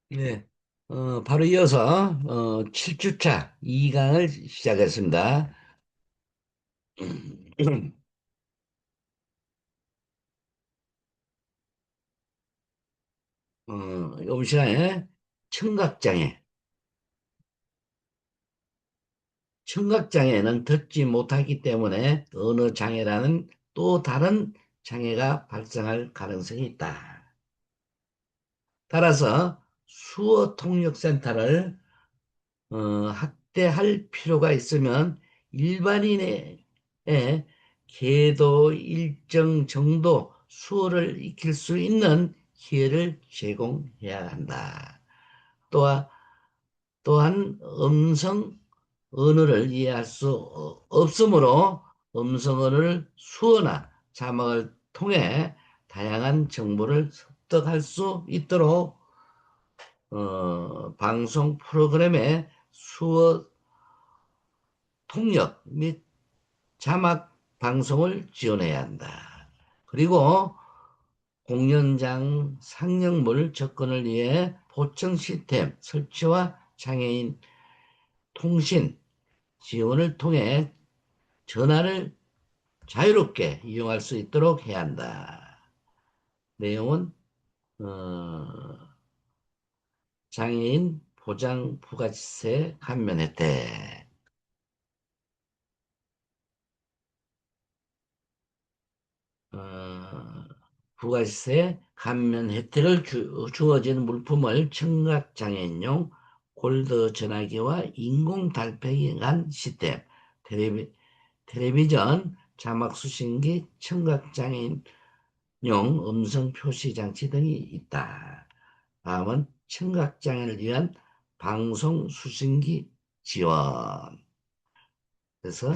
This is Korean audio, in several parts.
네. 바로 이어서 7주차 2강을 시작했습니다. 이번 시간에 청각장애. 청각장애는 듣지 못하기 때문에 언어 장애라는 또 다른 장애가 발생할 가능성이 있다. 따라서 수어 통역센터를 확대할 필요가 있으면 일반인의 걔도 일정 정도 수어를 익힐 수 있는 기회를 제공해야 한다. 또한, 또한 음성 언어를 이해할 수 없으므로 음성 언어를 수어나 자막을 통해 다양한 정보를 습득할 수 있도록 방송 프로그램의 수어 통역 및 자막 방송을 지원해야 한다. 그리고 공연장 상영물 접근을 위해 보청 시스템 설치와 장애인 통신 지원을 통해 전화를 자유롭게 이용할 수 있도록 해야 한다. 내용은 어, 장애인 보장 부가세 감면 혜택. 어, 부가세 감면 혜택을 주어지는 물품을 청각장애인용 골드 전화기와 인공 달팽이 간 시스템, 텔레비전, 자막 수신기, 청각장애인용 음성 표시 장치 등이 있다. 다음은 청각장애를 위한 방송 수신기 지원. 그래서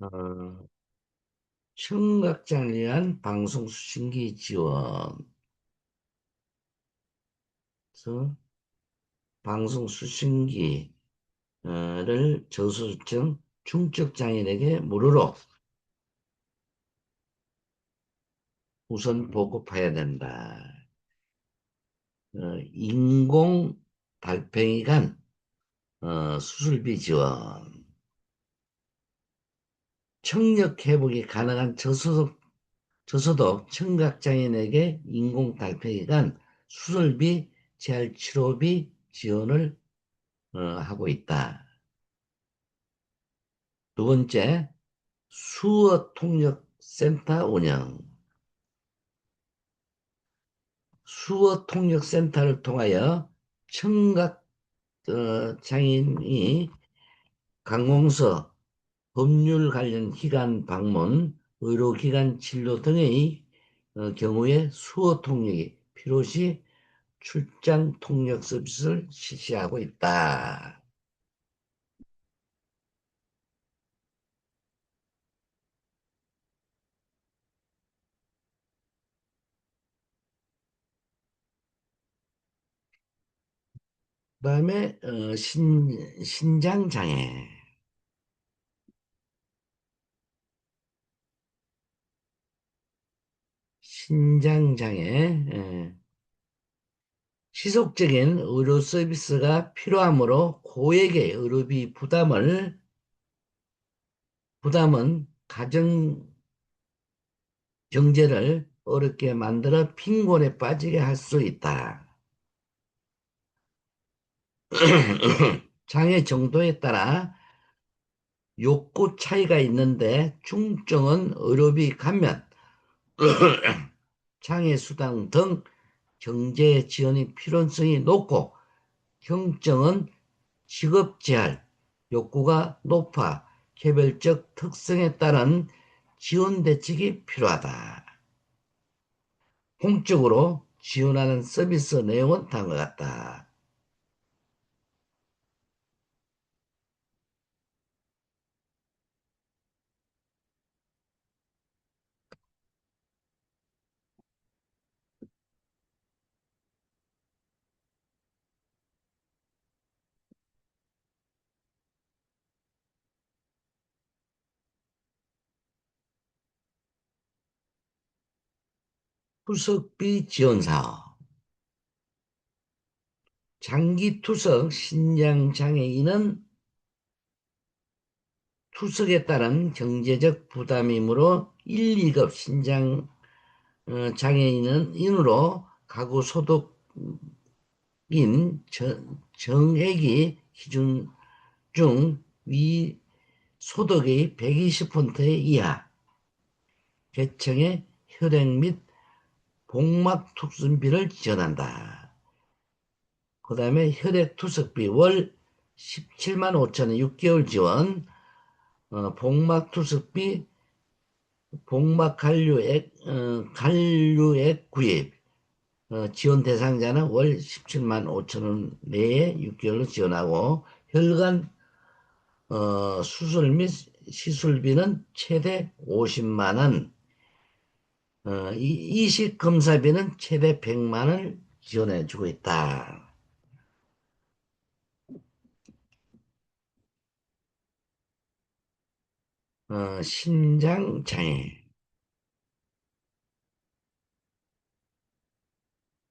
어, 청각장애를 위한 방송 수신기 지원. 그래서 방송 수신기를 저소득층 중증 장애인에게 무료로 우선 보급해야 된다. 인공 달팽이관 수술비 지원. 청력 회복이 가능한 저소득 청각장애인에게 인공 달팽이관 수술비, 재활치료비 지원을 하고 있다. 두 번째, 수어통역센터 운영. 수어통역센터를 통하여 청각 장애인이 관공서, 법률 관련 기관 방문, 의료기관 진료 등의 경우에 수어통역이 필요시 출장 통역 서비스를 실시하고 있다. 그다음에 신장장애. 신장장애. 지속적인 의료 서비스가 필요하므로 고액의 의료비 부담은 가정 경제를 어렵게 만들어 빈곤에 빠지게 할 수 있다. 장애 정도에 따라 욕구 차이가 있는데 중증은 의료비 감면, 장애 수당 등 경제 지원이 필요성이 높고 경증은 직업 재활 욕구가 높아 개별적 특성에 따른 지원 대책이 필요하다. 공적으로 지원하는 서비스 내용은 다음과 같다. 투석비 지원 사업. 장기 투석 신장 장애인은 투석에 따른 경제적 부담이므로 1, 2급 신장 장애인은 인으로 가구 소득인 정액이 기준 중 위 소득의 120% 이하 계층의 혈액 및 복막 투석비를 지원한다. 그 다음에 혈액 투석비 월 17만 5천 원 6개월 지원, 복막 투석비, 복막 관류액 구입, 지원 대상자는 월 17만 5천 원 내에 6개월로 지원하고, 혈관 수술 및 시술비는 최대 50만 원, 이식 검사비는 최대 100만 원을 지원해 주고 있다. 신장 장애.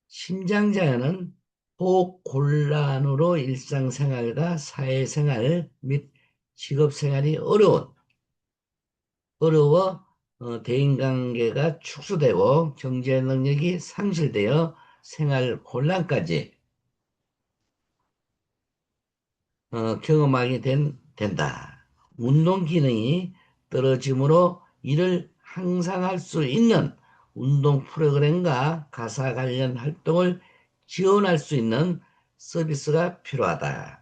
심장장애는 호흡 곤란으로 일상생활과 사회생활 및 직업생활이 어려워 대인관계가 축소되고 경제 능력이 상실되어 생활 곤란까지 경험하게 된다. 운동 기능이 떨어지므로 이를 항상 할 수 있는 운동 프로그램과 가사 관련 활동을 지원할 수 있는 서비스가 필요하다.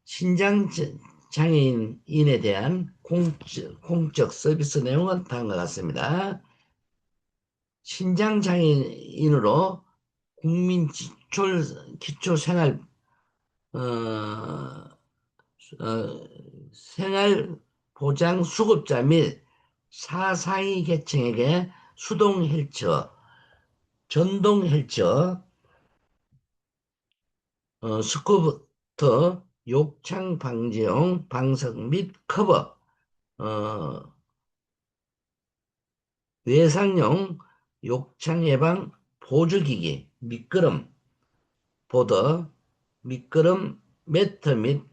신장 장애인에 대한 공적 서비스 내용은 다음과 같습니다. 신장 장애인으로 국민 기초생활 어, 생활보장 수급자 및 사상위 계층에게 수동 헬처, 전동 헬처, 스쿠터, 욕창 방지용 방석 및 커버, 어, 외상용 욕창 예방 보조기기, 미끄럼, 보더, 미끄럼 매트 및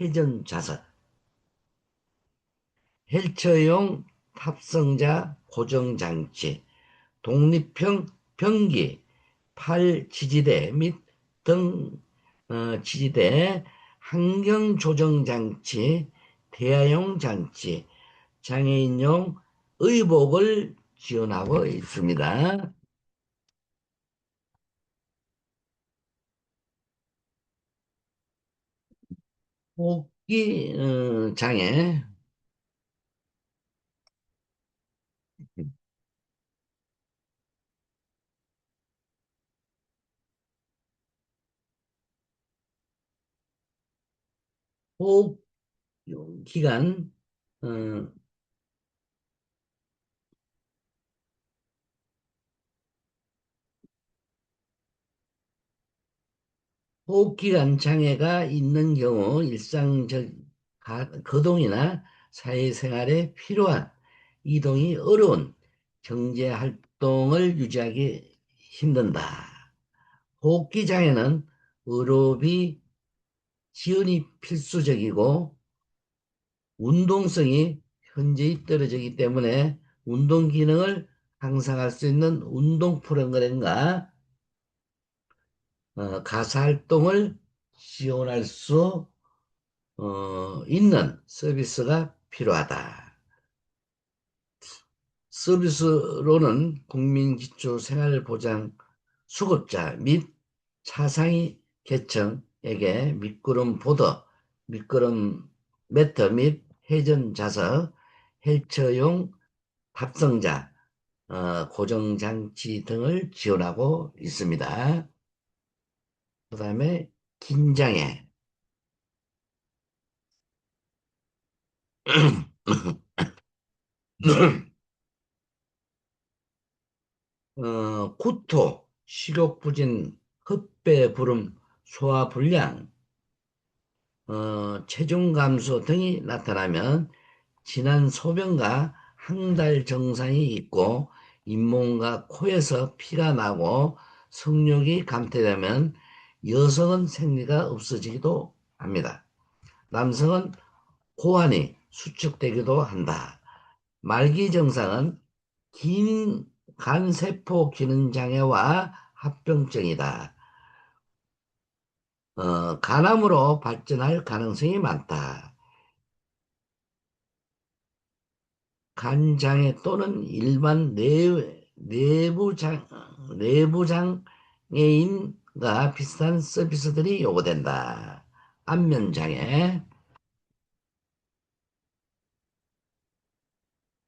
회전 자석, 헬처용 탑승자 고정장치, 독립형 변기, 팔 지지대 및 등 지지대, 환경 조정 장치, 대화용 장치, 장애인용 의복을 지원하고 있습니다. 호흡기 장애, 호흡 기관, 어, 호흡기관 장애가 있는 경우 일상적 거동이나 사회생활에 필요한 이동이 어려운 경제 활동을 유지하기 힘든다. 호흡기 장애는 의료비 지원이 필수적이고 운동성이 현저히 떨어지기 때문에 운동 기능을 향상할 수 있는 운동 프로그램과 가사 활동을 지원할 수 있는 서비스가 필요하다. 서비스로는 국민기초생활보장 수급자 및 차상위 계층에게 미끄럼 보더, 미끄럼 매트 및 회전 좌석, 헬처용 탑승자, 고정장치 등을 지원하고 있습니다. 그 다음에 긴장해. 구토, 식욕부진, 흡배부름, 소화불량, 체중 감소 등이 나타나면 진한 소변과 항달 증상이 있고 잇몸과 코에서 피가 나고 성욕이 감퇴되면 여성은 생리가 없어지기도 합니다. 남성은 고환이 수축되기도 한다. 말기 증상은 긴 간세포 기능 장애와 합병증이다. 간암으로 발전할 가능성이 많다. 간장애 또는 일반 내부장애인과 비슷한 서비스들이 요구된다. 안면장애.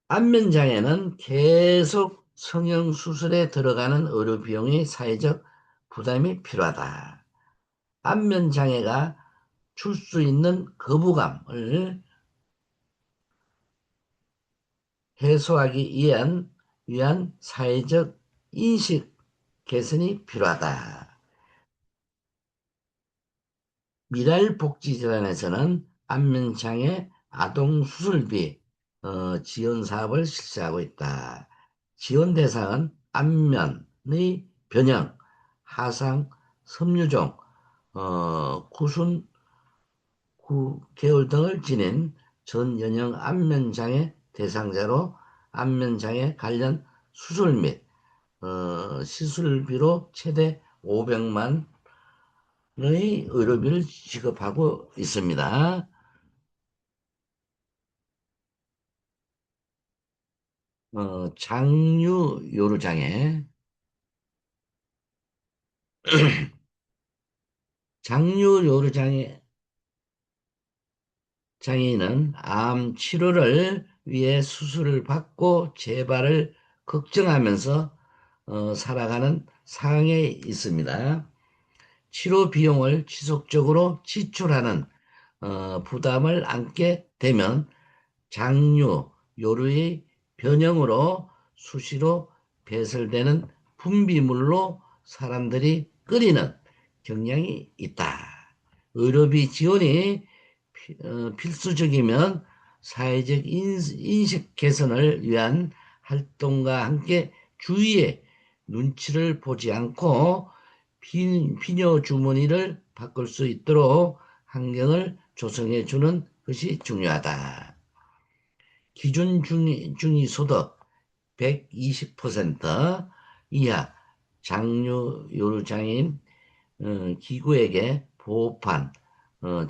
안면장애는 계속 성형수술에 들어가는 의료 비용이 사회적 부담이 필요하다. 안면장애가 줄 수 있는 거부감을 해소하기 위한 사회적 인식 개선이 필요하다. 미랄복지재단에서는 안면장애 아동 수술비 지원 사업을 실시하고 있다. 지원 대상은 안면의 변형, 하상, 섬유종, 구순, 계열 등을 지닌 전 연령 안면장애 대상자로 안면장애 관련 수술 및 시술비로 최대 500만 원의 의료비를 지급하고 있습니다. 장유 요르장애. 장유 요르장애 장애인은 암 치료를 위해 수술을 받고 재발을 걱정하면서 살아가는 상황에 있습니다. 치료 비용을 지속적으로 지출하는 부담을 안게 되면 장류, 요로의 변형으로 수시로 배설되는 분비물로 사람들이 끓이는 경향이 있다. 의료비 지원이 필수적이면 사회적 인식 개선을 위한 활동과 함께 주위의 눈치를 보지 않고 비뇨 주머니를 바꿀 수 있도록 환경을 조성해 주는 것이 중요하다. 기준 중위소득 120% 이하 장류 요르장애인 기구에게 보호판,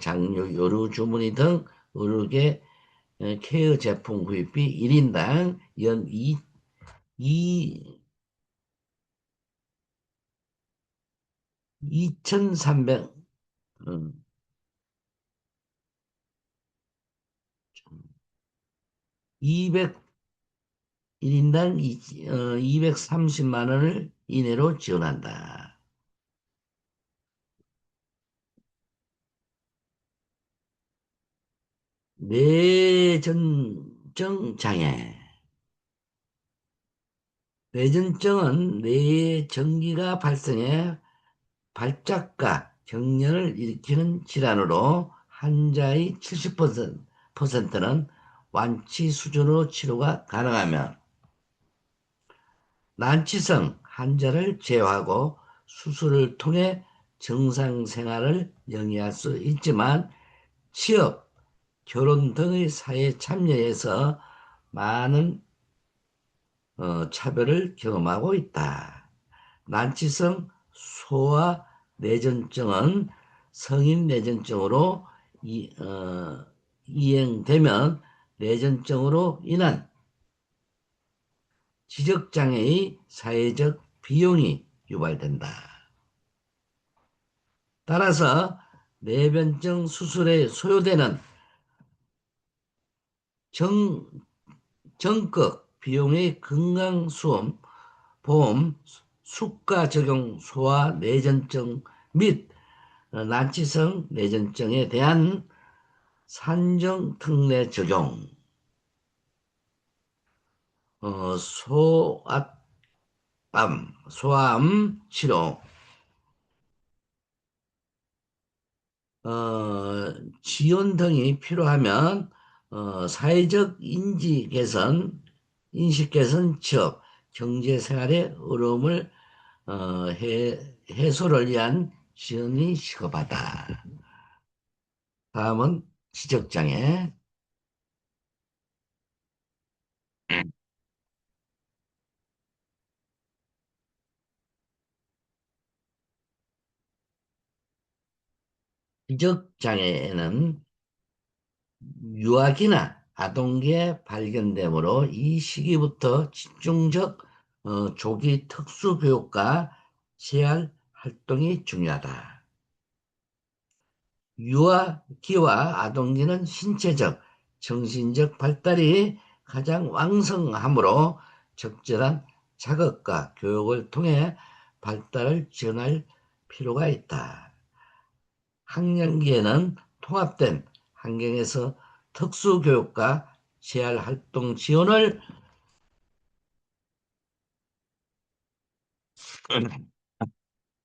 장류 요르 주머니 등 의료계 케어 제품 구입비 1인당 연 2,300, 200, 1인당 230만 원을 이내로 지원한다. 뇌전증 장애. 뇌전증은 뇌에 전기가 발생해 발작과 경련을 일으키는 질환으로 환자의 70%는 완치 수준으로 치료가 가능하며 난치성 환자를 제어하고 수술을 통해 정상 생활을 영위할 수 있지만 취업, 결혼 등의 사회 참여에서 많은 차별을 경험하고 있다. 난치성 소아 뇌전증은 성인 뇌전증으로 이행되면 뇌전증으로 인한 지적장애의 사회적 비용이 유발된다. 따라서 뇌변증 수술에 소요되는 정, 적극 비용의 건강수험 보험 수가 적용 소아 뇌전증 및 난치성 뇌전증에 대한 산정 특례 적용, 소아암 치료, 지원 등이 필요하면 사회적 인식 개선, 취업, 경제 생활의 어려움을 해소를 위한 지원이 시급하다. 다음은 지적장애. 지적장애에는 유아기나 아동기에 발견되므로 이 시기부터 집중적 조기 특수교육과 재활 활동이 중요하다. 유아기와 아동기는 신체적, 정신적 발달이 가장 왕성하므로 적절한 자극과 교육을 통해 발달을 지원할 필요가 있다. 학령기에는 통합된 환경에서 특수교육과 재활활동 지원을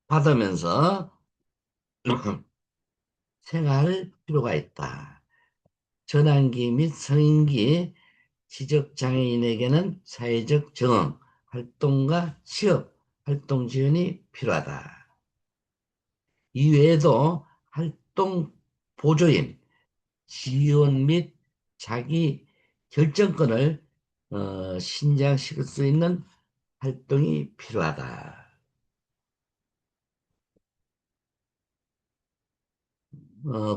받으면서 생활할 필요가 있다. 전환기 및 성인기 지적장애인에게는 사회적 적응, 활동과 취업, 활동 지원이 필요하다. 이외에도 활동 보조인, 지원 및 자기 결정권을 신장시킬 수 있는 활동이 필요하다.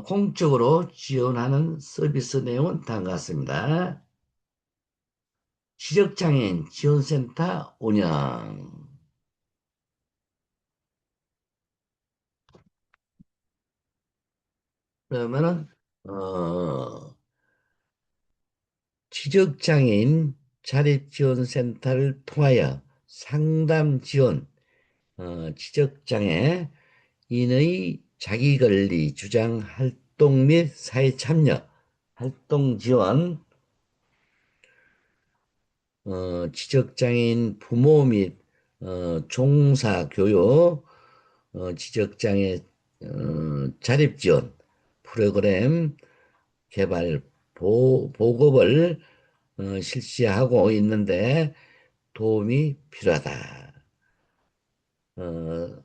공적으로 지원하는 서비스 내용은 다음과 같습니다. 지적장애인 지원센터 운영. 그러면은 지적장애인 자립지원센터를 통하여 상담 지원, 지적장애 인의 자기관리 주장 활동 및 사회 참여, 활동 지원, 지적장애인 부모 및 종사 교육, 지적장애 자립 지원 프로그램 개발 보급을 실시하고 있는데 도움이 필요하다. 어,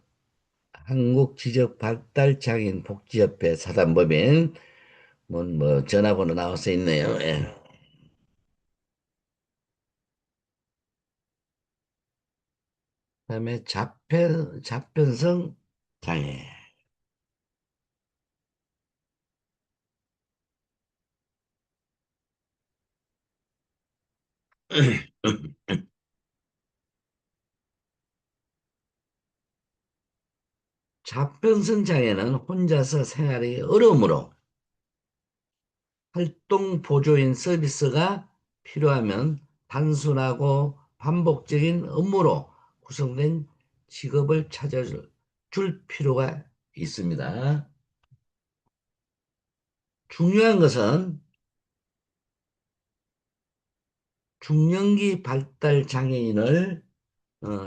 한국지적발달장애인 복지협회 사단법인 뭐 전화번호 나와서 있네요. 예. 그다음에 자편성 장애. 자편성 장애는 혼자서 생활이 어려우므로 활동 보조인 서비스가 필요하면 단순하고 반복적인 업무로 구성된 직업을 찾아줄 필요가 있습니다. 중요한 것은 중년기 발달 장애인을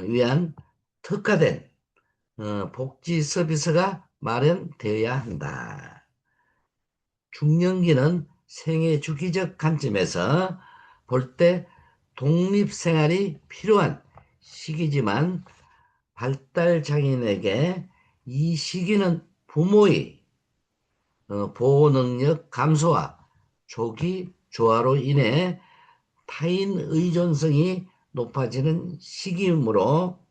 위한 특화된 복지 서비스가 마련되어야 한다. 중년기는 생애 주기적 관점에서 볼 때 독립생활이 필요한 시기지만 발달 장애인에게 이 시기는 부모의 보호 능력 감소와 조기 조화로 인해 타인 의존성이 높아지는 시기이므로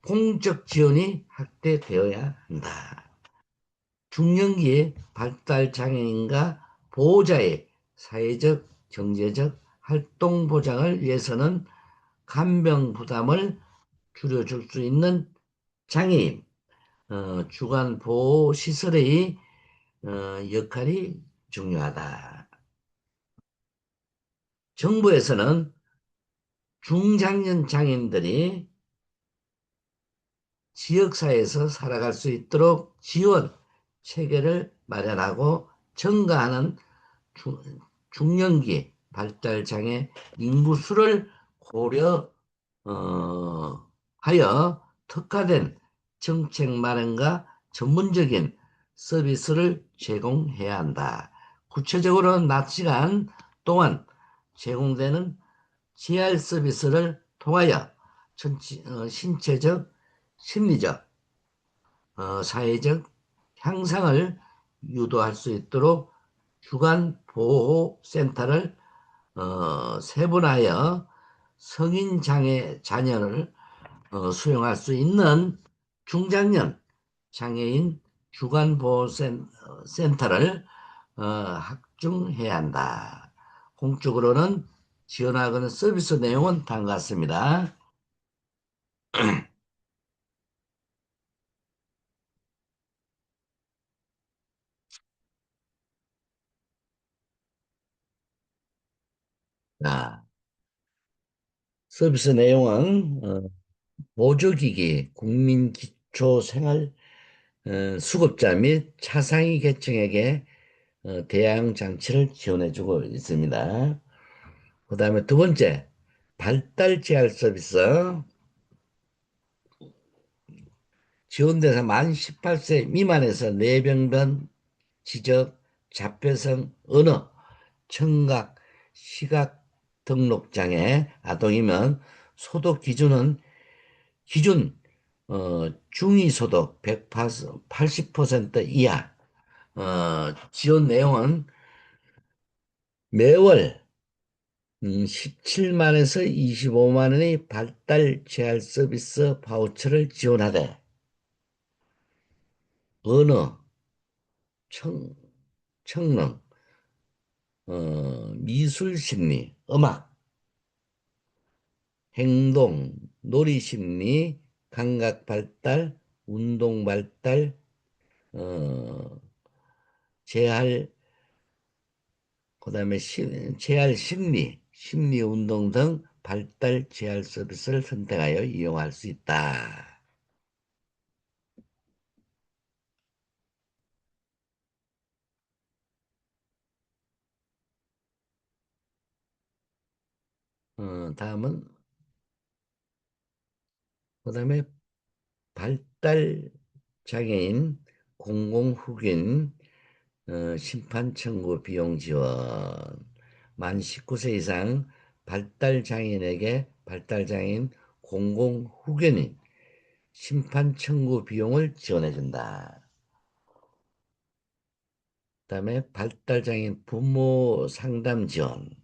공적 지원이 확대되어야 한다. 중년기의 발달 장애인과 보호자의 사회적, 경제적 활동 보장을 위해서는 간병 부담을 줄여줄 수 있는 장애인, 주간 보호 시설의 역할이 중요하다. 정부에서는 중장년 장애인들이 지역사회에서 살아갈 수 있도록 지원 체계를 마련하고 증가하는 중년기 발달장애 인구수를 고려 하여 특화된 정책 마련과 전문적인 서비스를 제공해야 한다. 구체적으로 낮 시간 동안 제공되는 재활 서비스를 통하여 신체적, 심리적, 사회적 향상을 유도할 수 있도록 주간 보호 센터를 세분하여 성인 장애 자녀를 수용할 수 있는 중장년 장애인 주간 보호 센터를 확충해야 한다. 공적으로는 지원하고는 서비스 내용은 다음과 같습니다. 자, 서비스 내용은 보조기기, 국민기초생활 수급자 및 차상위 계층에게 대양 장치를 지원해주고 있습니다. 그 다음에 두 번째, 발달 재활 서비스. 지원대상 만 18세 미만에서 뇌병변, 지적, 자폐성, 언어, 청각, 시각 등록 장애 아동이면 소득 기준은 기준 중위 소득 180% 이하. 지원 내용은 매월 17만에서 25만 원의 발달 재활 서비스 바우처를 지원하되 언어, 청, 청능, 미술 심리, 음악, 행동, 놀이 심리, 감각 발달, 운동 발달, 어, 재활, 그다음에 재활 심리, 심리 운동 등 발달 재활 서비스를 선택하여 이용할 수 있다. 다음은 그다음에 발달 장애인 공공후견 심판 청구 비용 지원. 만 19세 이상 발달 장애인에게 발달 장애인 공공후견인 심판 청구 비용을 지원해 준다. 그다음에 발달 장애인 부모 상담 지원.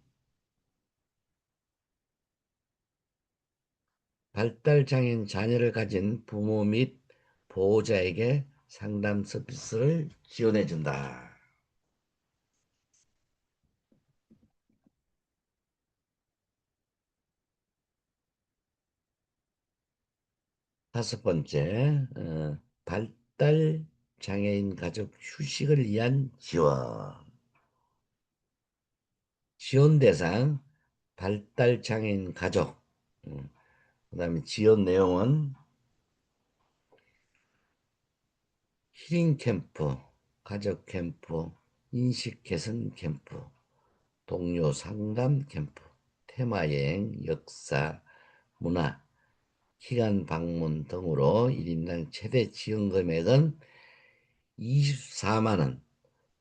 발달 장애인 자녀를 가진 부모 및 보호자에게 상담 서비스를 지원해 준다. 다섯 번째, 발달 장애인 가족 휴식을 위한 지원. 지원 대상, 발달 장애인 가족. 그다음에 지원 내용은 힐링 캠프, 가족 캠프, 인식 개선 캠프, 동료 상담 캠프, 테마 여행, 역사, 문화, 기관 방문 등으로 1인당 최대 지원 금액은 24만 원,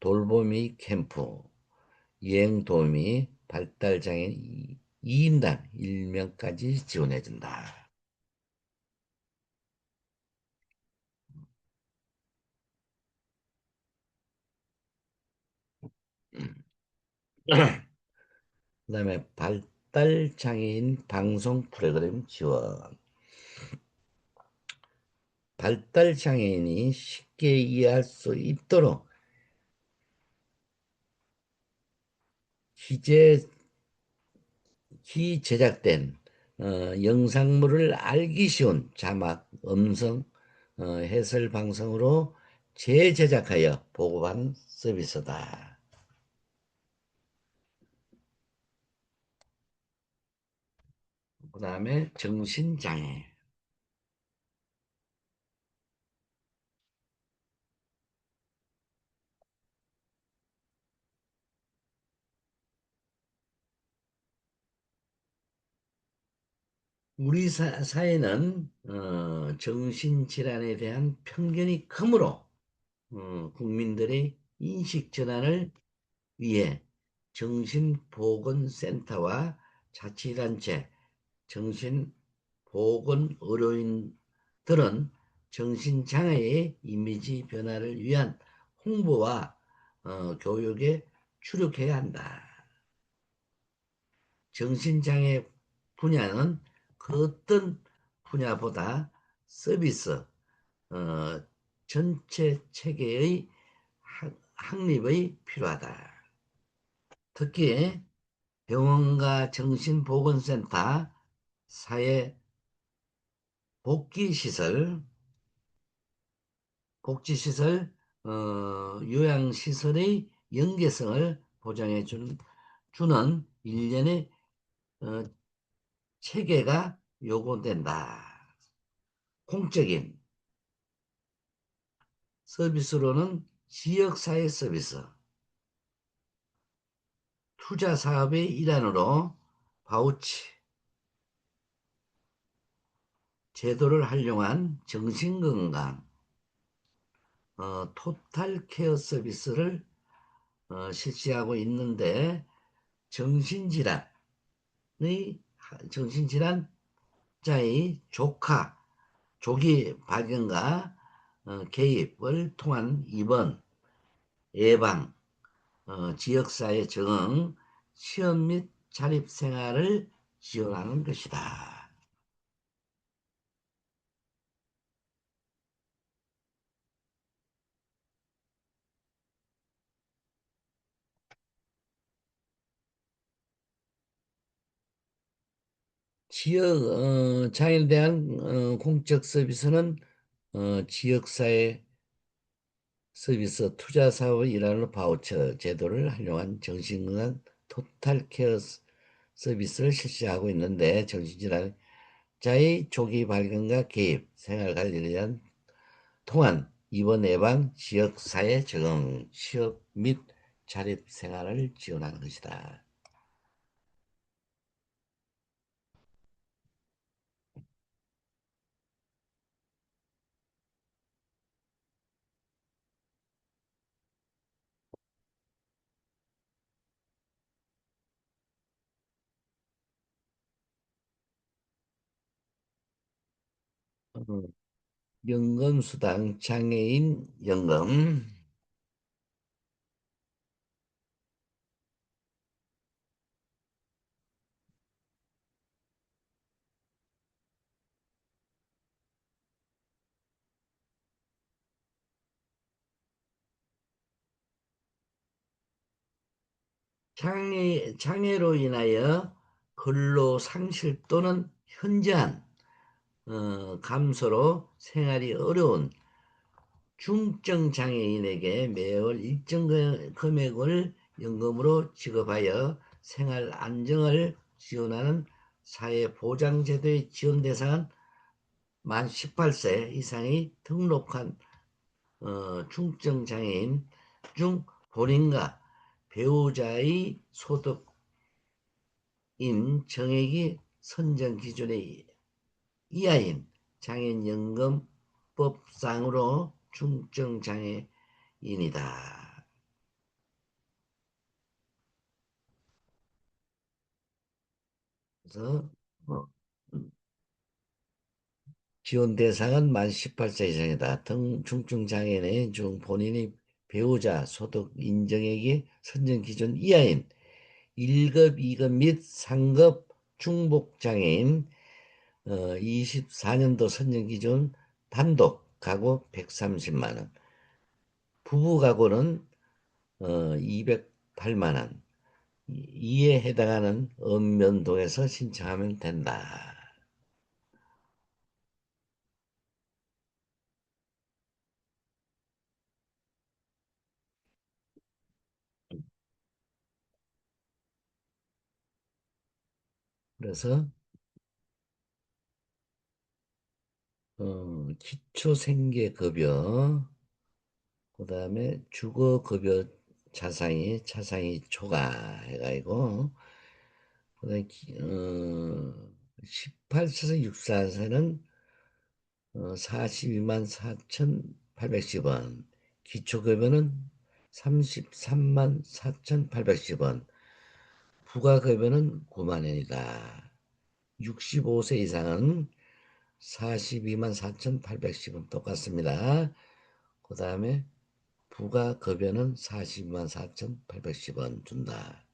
돌보미 캠프, 여행 도우미, 발달장애인 2인당 1명까지 지원해준다. 그다음에 발달장애인 방송 프로그램 지원. 발달장애인이 쉽게 이해할 수 있도록 기재 기제작된 영상물을 알기 쉬운 자막, 음성, 해설 방송으로 재제작하여 보급하는 서비스다. 그 다음에 정신장애. 우리 사회는 정신질환에 대한 편견이 크므로 국민들의 인식 전환을 위해 정신보건센터와 자치단체, 정신보건의료인들은 정신장애의 이미지 변화를 위한 홍보와 교육에 주력해야 한다. 정신장애 분야는 그 어떤 분야보다 서비스, 어, 전체 체계의 확립의 필요하다. 특히 병원과 정신보건센터, 사회복지시설, 복지시설, 요양시설의 연계성을 보장해 주는 일련의 어, 체계가 요구된다. 공적인 서비스로는 지역사회 서비스, 투자 사업의 일환으로 바우치 제도를 활용한 정신건강, 토탈 케어 서비스를 실시하고 있는데 정신질환의 정신질환자의 조기 발견과 개입을 통한 입원, 예방, 지역사회 적응, 시험 및 자립 생활을 지원하는 것이다. 지역 장애에 대한 공적 서비스는 지역사회 서비스 투자 사업의 일환으로 바우처 제도를 활용한 정신건강 토탈 케어 서비스를 실시하고 있는데 정신질환자의 조기 발견과 개입, 생활관리를 위한 통한 입원 예방, 지역사회 적응, 취업 및 자립 생활을 지원하는 것이다. 어, 연금수당, 장애인 연금, 장애로 인하여 근로 상실 또는 현저한 감소로 생활이 어려운 중증 장애인에게 매월 일정 금액을 연금으로 지급하여 생활 안정을 지원하는 사회보장제도의 지원 대상은 만 18세 이상의 등록한 중증 장애인 중 본인과 배우자의 소득인 정액이 선정 기준의 이하인 장애인연금법상으로 중증 장애인이다. 그래서 어, 음, 지원 대상은 만 18세 이상이다. 등 중증 장애인 중 본인이 배우자 소득 인정액이 선정 기준 이하인 1급, 2급 및 상급 중복 장애인 24년도 선정 기준 단독 가구 130만 원, 부부 가구는 208만 원, 이에 해당하는 읍면동에서 신청하면 된다. 그래서 기초생계급여, 그다음에 주거급여 차상위 초과해가지고, 그다음에 18세에서 64세는 42만 4,810원, 기초급여는 33만 4,810원, 부가급여는 9만 원이다. 65세 이상은 42만 4,810원 똑같습니다. 그 다음에 부가급여는 42만 4,810원 준다.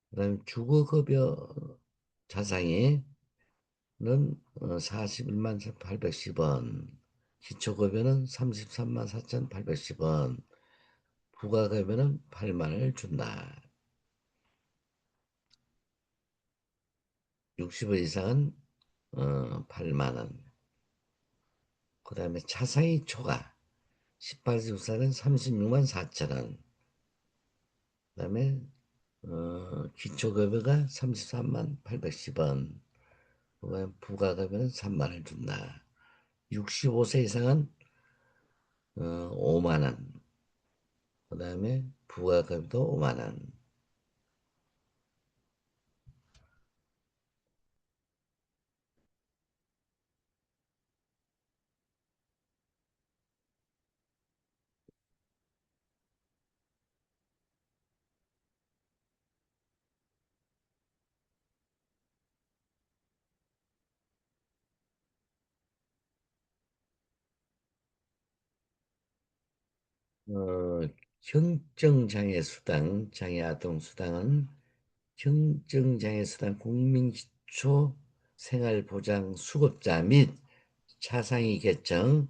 그 다음에 주거급여 자상이 는 41만 810원, 기초급여는 33만 4,810원, 부가급여는 8만 원을 준다. 60원 이상은 8만 원. 그 다음에 차상위 초과 18세 이상은 36만 4천 원. 그 다음에 기초급여가 33만 810원. 그 다음에 부가급여는 3만 원을 준다. 65세 이상은 5만 원. 그 다음에 부가급도 5만 원. 어, 경증장애 수당, 장애아동 수당은 경증장애 수당 국민기초 생활보장 수급자 및 차상위 계층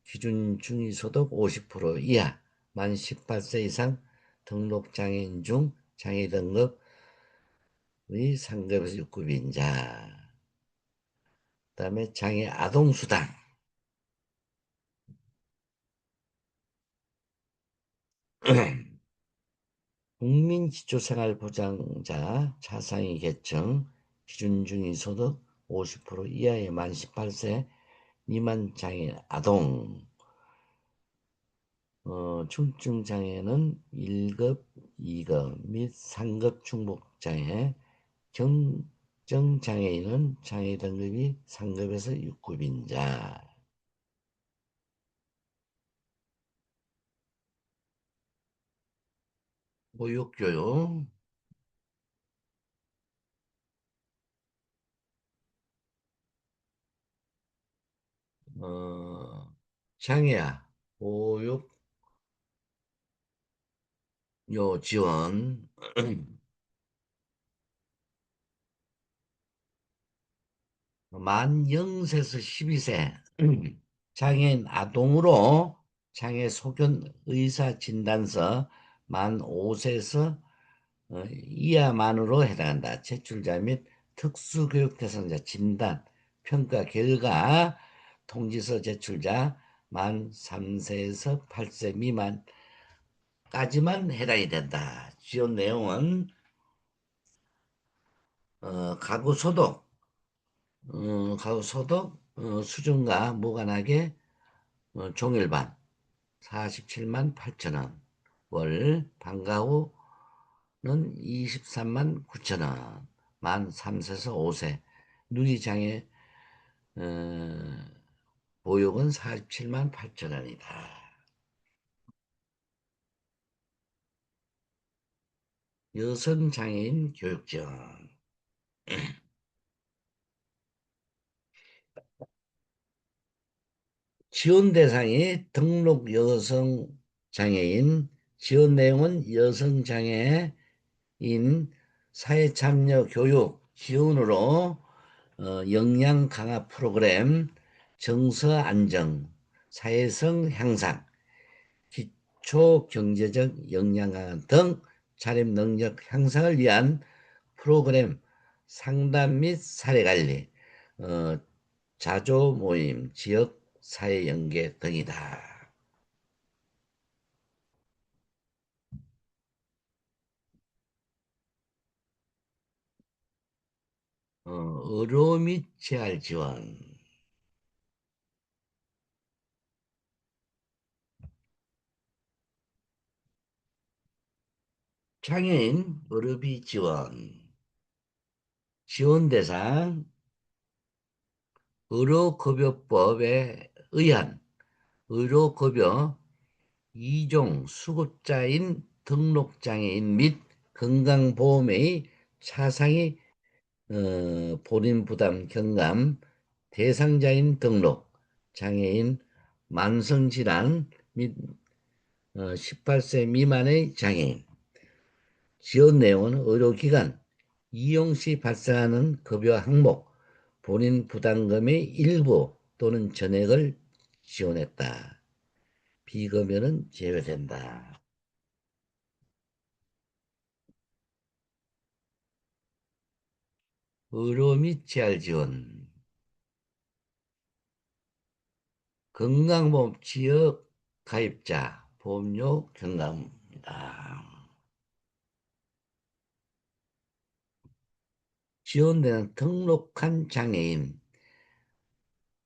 기준 중위소득 50% 이하 만 18세 이상 등록장애인 중 장애 등급의 상급에서 6급인 자. 그다음에 장애 아동 수당 국민기초생활보장자 차상위 계층 기준 중위소득 50% 이하의 만 18세 미만 장애 아동 중증장애는 1급, 2급 및 3급 중복장애 경증장애인은 장애 등급이 3급에서 6급인 자. 보육교육 장애아 보육요 지원 만 0세에서 12세 장애인 아동으로 장애 소견 의사 진단서 만 5세에서 이하만으로 해당한다. 제출자 및 특수교육 대상자 진단 평가 결과 통지서 제출자 만 3세에서 8세 미만까지만 해당이 된다. 지원 내용은 가구 소득, 수준과 무관하게 종일반 47만 8천 원, 월 방과 후는 23만 9천 원, 만 3세에서 5세, 눈이장애 보육은 47만 8천 원이다. 여성장애인 교육지원 지원 대상이 등록 여성장애인, 지원 내용은 여성장애인 사회참여 교육 지원으로 역량 강화 프로그램, 정서 안정, 사회성 향상, 기초 경제적 역량 강화 등 자립 능력 향상을 위한 프로그램 상담 및 사례 관리, 어, 자조 모임, 지역 사회 연계 등이다. 의료 및 재활 지원, 장애인 의료비 지원, 지원 대상 의료급여법에 의한 의료급여 2종 수급자인 등록장애인 및 건강보험의 차상위 본인 부담 경감 대상자인 등록 장애인 만성질환 및 18세 미만의 장애인 지원 내용은 의료기관 이용 시 발생하는 급여 항목 본인 부담금의 일부 또는 전액을 지원했다. 비급여는 제외된다. 의료 및 재활 지원 건강보험 지역 가입자 보험료 경감입니다. 지원되는 등록한 장애인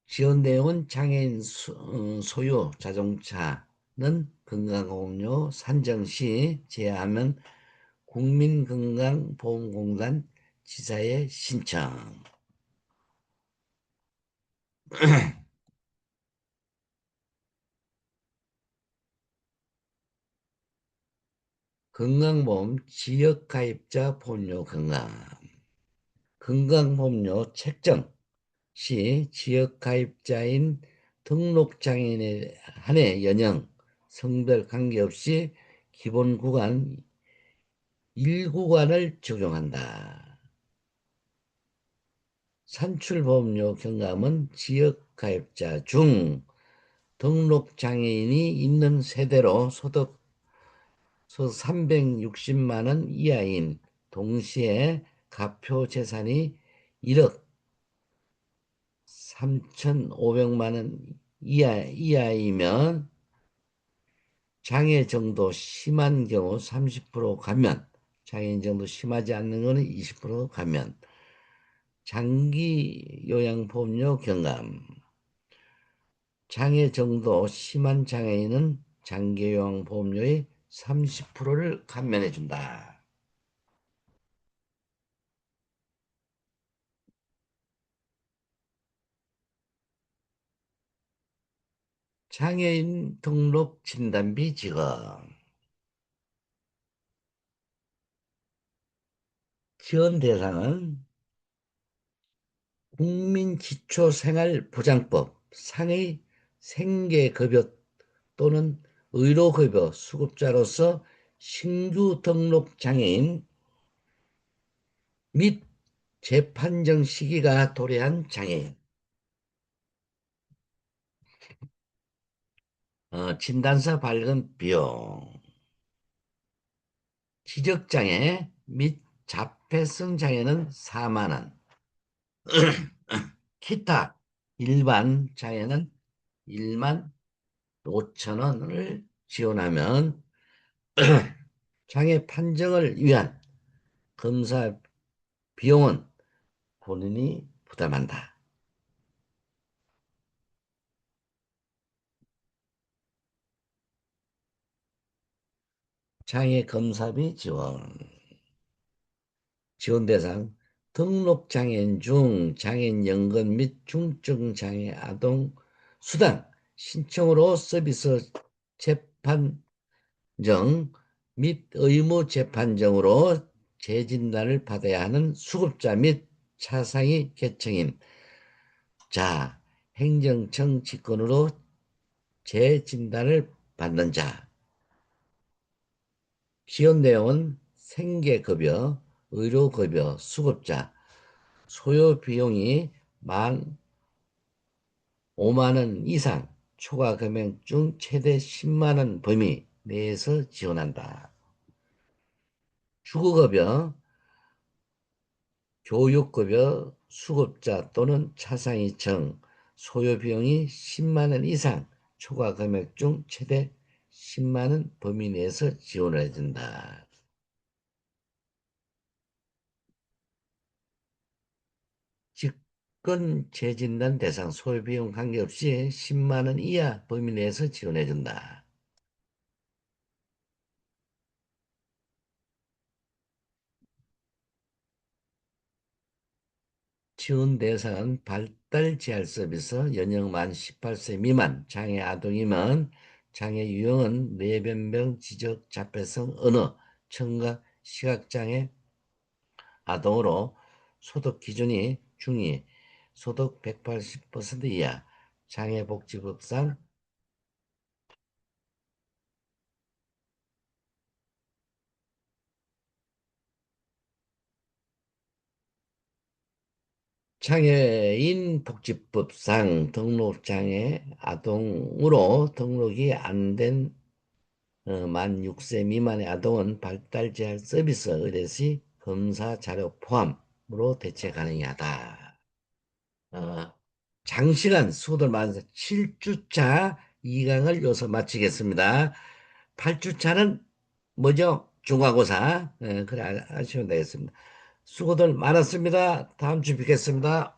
지원 내용은 장애인 소유 자동차는 건강보험료 산정 시 제하면 국민건강보험공단 지사에 신청. 건강보험 지역가입자 보험료 건강. 건강보험료 책정 시 지역가입자인 등록장애인에 한해 연령, 성별 관계없이 기본구간 1구간을 적용한다. 산출보험료 경감은 지역가입자 중 등록장애인이 있는 세대로 소득 360만 원 이하인 동시에 가표재산이 1억 3,500만 원 이하이면 장애 정도 심한 경우 30% 감면, 장애인 정도 심하지 않는 경우는 20% 감면, 장기 요양보험료 경감, 장애 정도 심한 장애인은 장기 요양보험료의 30%를 감면해 준다. 장애인 등록 진단비 지급. 지원 대상은 국민기초생활보장법 상의 생계급여 또는 의료급여 수급자로서 신규 등록 장애인 및 재판정 시기가 도래한 장애인, 진단서 발급 비용, 지적장애 및 자폐성 장애는 4만 원, 기타 일반 장애는 1만 5천 원을 지원하면 장애 판정을 위한 검사 비용은 본인이 부담한다. 장애 검사비 지원. 지원 대상 등록 장애인 중 장애인 연금 및 중증 장애 아동 수당 신청으로 서비스 재판정 및 의무 재판정으로 재진단을 받아야 하는 수급자 및 차상위 계층인 자, 행정청 직권으로 재진단을 받는 자. 지원 내용은 생계급여, 의료급여, 수급자, 소요 비용이 만 5만 원 이상, 초과 금액 중 최대 10만 원 범위 내에서 지원한다. 주거급여, 교육급여, 수급자 또는 차상위층, 소요 비용이 10만 원 이상, 초과 금액 중 최대 10만 원 범위 내에서 지원을 해준다. 직권 재진단 대상 소요비용 관계없이 10만 원 이하 범위 내에서 지원해준다. 지원 대상은 발달 재활 서비스 연령 만 18세 미만 장애 아동이면 장애 유형은 뇌변병 지적 자폐성 언어 첨가 시각장애 아동으로 소득 기준이 중위, 소득 180% 이하, 장애복지법상 장애인 복지법상 등록장애 아동으로 등록이 안 된 만 6세 미만의 아동은 발달 제한 서비스 의뢰 시 검사 자료 포함으로 대체 가능하다. 어, 장시간 수고들 많으서 7주차 2강을 여기서 마치겠습니다. 8주차는 뭐죠? 중간고사. 그래, 아시면 되겠습니다. 수고들 많았습니다. 다음 주 뵙겠습니다.